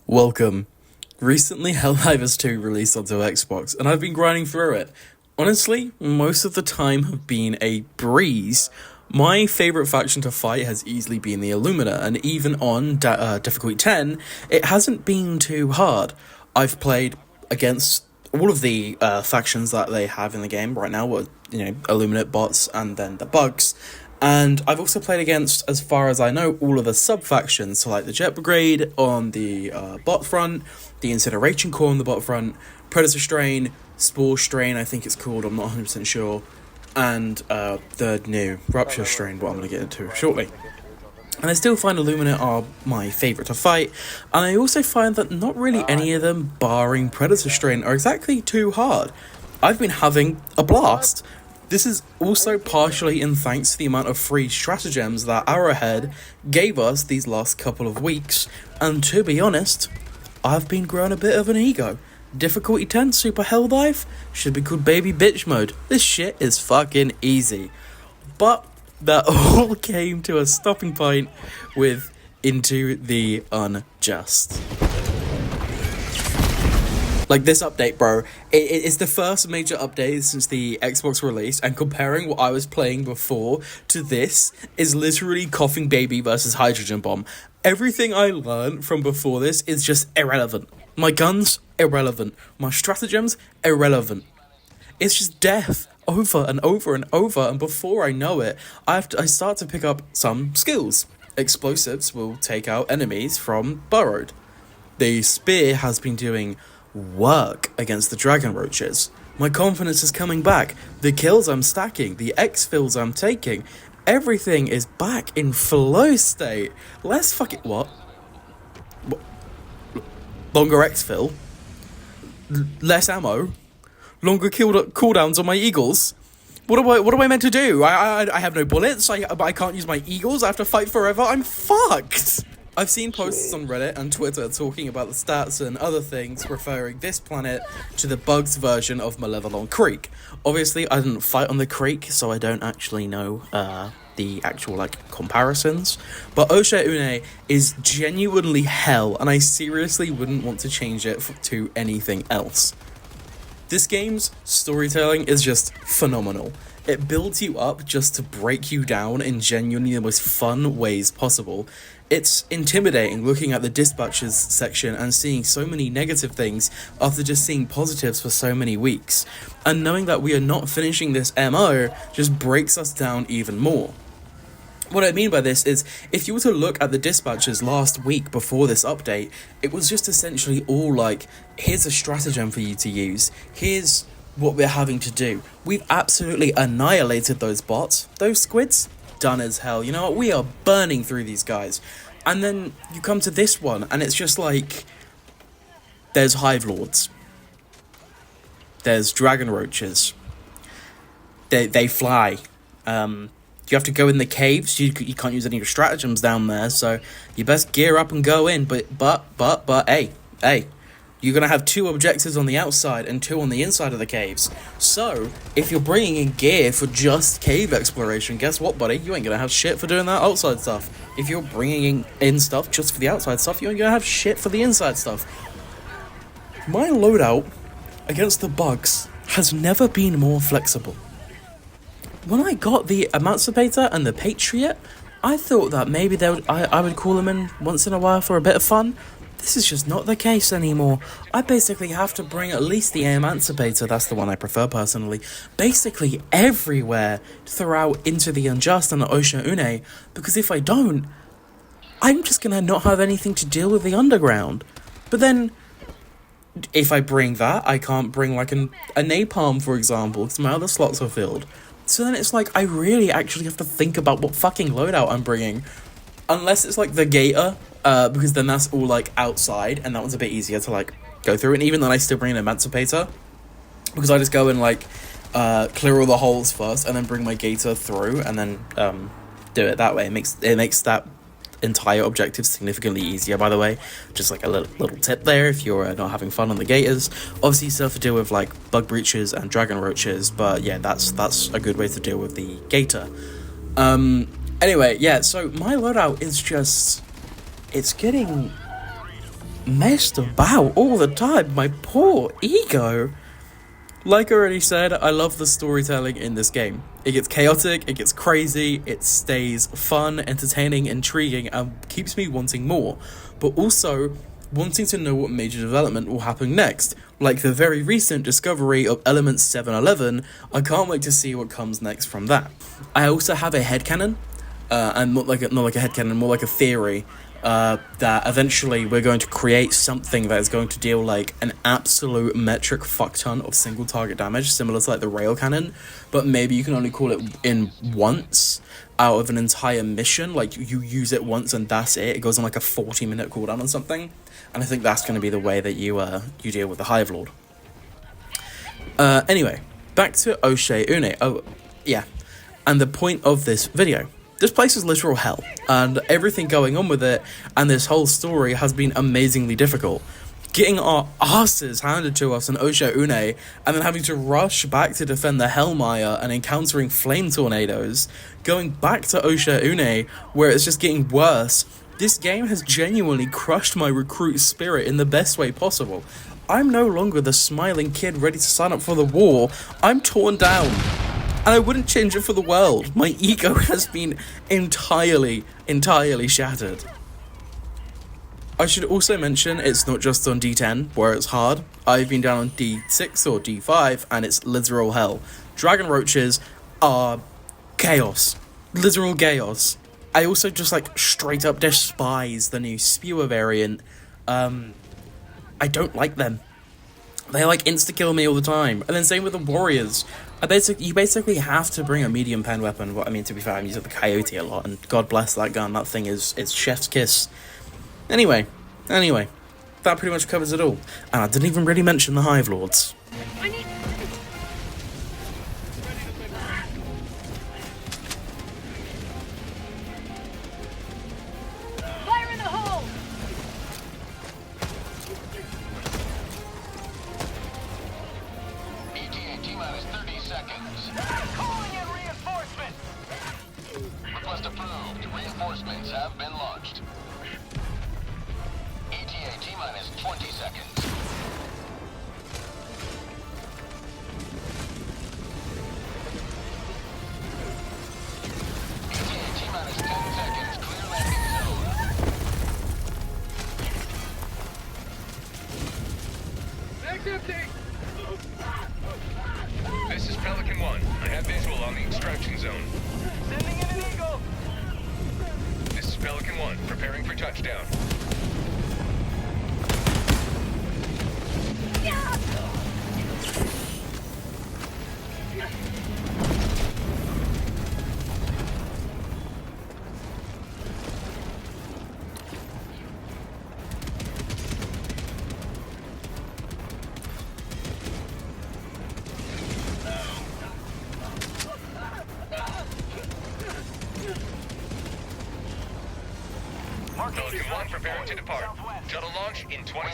Welcome. Recently, HellDivers 2 released onto Xbox, and I've been grinding through it. Honestly, most of the time have been a breeze. My favourite faction to fight has easily been the Illumina, and even on difficulty 10, it hasn't been too hard. I've played against all of the factions that they have in the game right now, Illuminate bots and then the bugs. And I've also played against, as far as I know, all of the sub-factions, so like the Jet Brigade on the bot front, the Incineration Core on the bot front, Predator Strain, Spore Strain, I think it's called, I'm not 100% sure, and the new Rupture Strain, what I'm going to get into shortly. And I still find Illumina are my favourite to fight, and I also find that not really any of them, barring Predator Strain, are exactly too hard. I've been having a blast. This is also partially in thanks to the amount of free stratagems that Arrowhead gave us these last couple of weeks, and to be honest, I've been growing a bit of an ego. Difficulty 10 Super Helldive should be called Baby Bitch Mode. This shit is fucking easy. But that all came to a stopping point with Into the Unjust. Like, this update, bro, it's the first major update since the Xbox release, and comparing what I was playing before to this is literally Coughing Baby versus Hydrogen Bomb. Everything I learned from before this is just irrelevant. My guns, irrelevant. My stratagems, irrelevant. It's just death over and over and over, and before I know it, I start to pick up some skills. Explosives will take out enemies from Burrowed. The spear has been doing work against the dragon roaches. My confidence is coming back. The kills I'm stacking, the exfills I'm taking, everything is back in flow state. Let's fuck it. What? Longer exfil, less ammo, longer cooldowns on my eagles. What am I meant to do? I have no bullets. I can't use my eagles. I have to fight forever. I'm fucked. I've seen posts on Reddit and Twitter talking about the stats and other things, referring this planet to the bugs version of Malevelon Creek. Obviously, I didn't fight on the creek, so I don't actually know the actual comparisons. But Oshaune is genuinely hell, and I seriously wouldn't want to change it to anything else. This game's storytelling is just phenomenal. It builds you up just to break you down in genuinely the most fun ways possible. It's intimidating looking at the dispatches section and seeing so many negative things after just seeing positives for so many weeks. And knowing that we are not finishing this MO just breaks us down even more. What I mean by this is, if you were to look at the dispatches last week before this update, it was just essentially all like, here's a stratagem for you to use, here's what we're having to do. We've absolutely annihilated those bots, those squids, done as hell. You know what, we are burning through these guys. And then you come to this one, and it's just like, there's Hive Lords, there's Dragon Roaches, they fly, you have to go in the caves. You can't use any of your stratagems down there, so you best gear up and go in. But hey, you're gonna have 2 objectives on the outside and 2 on the inside of the caves. So if you're bringing in gear for just cave exploration, guess what, buddy? You ain't gonna have shit for doing that outside stuff. If you're bringing in stuff just for the outside stuff, you ain't gonna have shit for the inside stuff. My loadout against the bugs has never been more flexible. When I got the Emancipator and the Patriot, I thought that maybe I would call them in once in a while for a bit of fun. This is just not the case anymore. I basically have to bring at least the Emancipator, that's the one I prefer personally, basically everywhere throughout Into the Unjust and Oshaune, because if I don't, I'm just gonna not have anything to deal with the underground. But then, if I bring that, I can't bring a napalm, for example, because my other slots are filled. So then it's like, I really actually have to think about what fucking loadout I'm bringing. Unless it's the Gator, because then that's all outside, and that one's a bit easier to go through. And even then I still bring an Emancipator, because I just go and clear all the holes first, and then bring my Gator through, and then do it that way. It makes that entire objective significantly easier, by the way. Just a little tip there if you're not having fun on the Gators. Obviously you still have to deal with bug breaches and dragon roaches, but yeah, that's a good way to deal with the Gator. Anyway, yeah, so my loadout is just, it's getting messed about all the time. My poor ego. Like I already said, I love the storytelling in this game. It gets chaotic, it gets crazy, it stays fun, entertaining, intriguing, and keeps me wanting more. But also wanting to know what major development will happen next. Like the very recent discovery of Element 711, I can't wait to see what comes next from that. I also have a headcanon, and not like a headcanon, more like a theory, that eventually we're going to create something that is going to deal like an absolute metric fuck ton of single target damage, similar to like the rail cannon, but maybe you can only call it in once out of an entire mission. Like you use it once and that's it. It goes on like a 40-minute cooldown on something, and I think that's going to be the way that you deal with the Hive Lord. Anyway, back to Oshaune. Oh yeah, and the point of this video. This place is literal hell, and everything going on with it and this whole story has been amazingly difficult. Getting our asses handed to us in Oshaune, and then having to rush back to defend the Hellmire and encountering flame tornadoes, going back to Oshaune, where it's just getting worse. This game has genuinely crushed my recruit spirit in the best way possible. I'm no longer the smiling kid ready to sign up for the war. I'm torn down. And I wouldn't change it for the world. My ego has been entirely shattered. I should also mention it's not just on D10 where it's hard. I've been down on D6 or D5 and it's literal hell. Dragon roaches are chaos. Literal chaos. I also just like straight up despise the new Spewer variant. I don't like them. They like insta-kill me all the time. And then same with the warriors. You basically have to bring a medium pen weapon. Well, I mean, to be fair, I'm using the Coyote a lot, and God bless that gun. That thing is chef's kiss. Anyway, that pretty much covers it all. And I didn't even really mention the Hive Lords. Fire in the hole! ETA T-minus 30 seconds. Calling in reinforcements! Request approved. Reinforcements have been launched. ETA T-minus 20 seconds. ETA T-minus 10 seconds. Clear landing zone. Next empty! This is Pelican 1. I have visual on the extraction zone. Sending in an eagle! This is Pelican 1, preparing for touchdown. Pelican 1 preparing to depart. Shuttle launch in 20